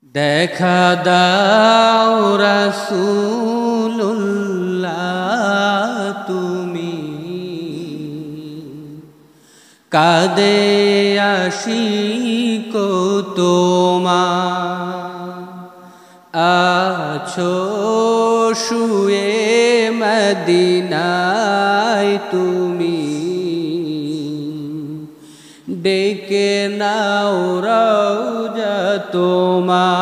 দেখা দাও রাসূলুল্লাহ তুমি কাঁদে আশিক তোমার আছো শুয়ে মদিনায় তুমি ডেকে নাও রওজা তোমার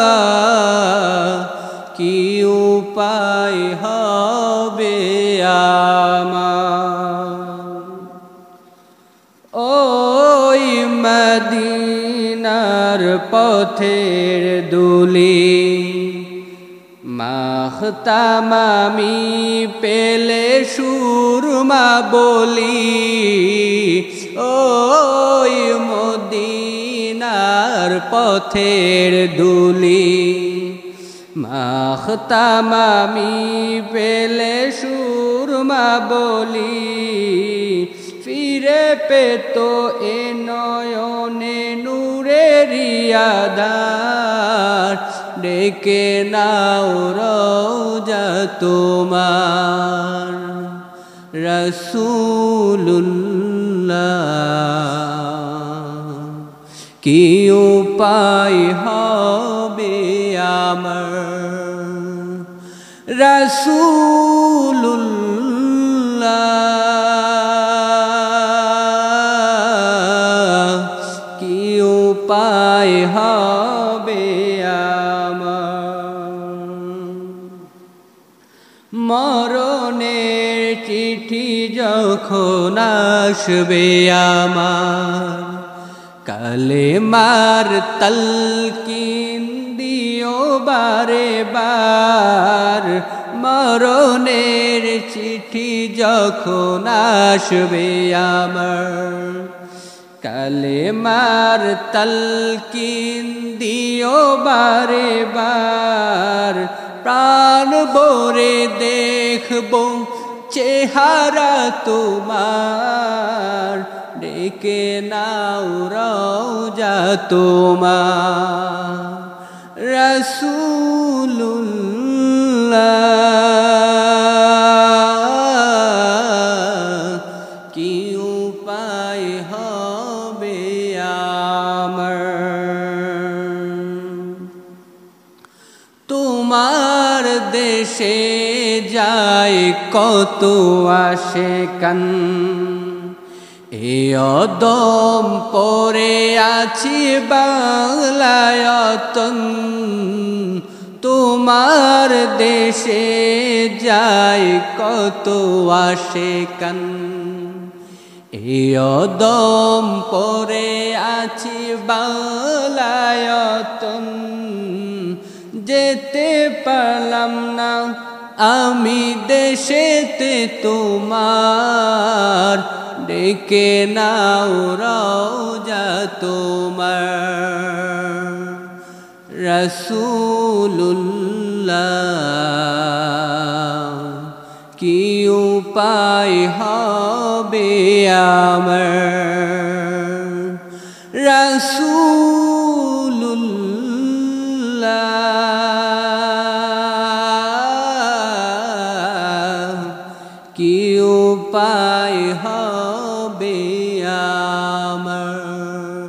রাসূলুল্লাহ কি উপায় হবে আমার ওই মদিনার পথের দুলি মাখতাম আমি পেলে সুরমা বলি ওই মদিনার পথের দুলি মাখতাম আমি পেলে সুরমা বলি ফিরে পেত এ নয়নে নূরের আধার ডেকে নাও রওজা তোমার রাসূলুল্লাহ কি উপায় হবে আমার রাসূলুল্লাহ কি উপায় হবে মরণের চিঠি যখন আসবে আমার কালেমার তালকিন দিও বারে বার মরণের চিঠি যখন আসবে আমার কালেমার তালকিন দিও বারে বার প্রাণ ভরে দেখব চেহারা তোমার ডেকে নাও রওজা তোমার রাসূলুল্লাহ কি উপায় হবে আমার তোমার দেশে যায় কত আশিকান এ অদম পরে আছি বাংলায়তন তোমার দেশে যায় কত আশিকান এ অদম পরে আছি বাংলায়তন যেতে পারলাম না আমি দেশেতে তোমার ডেকে নাও রওজা তোমার রাসূলুল্লাহ কি উপায় হবে আমার রাসূলুল্লাহ কি উপায় হবে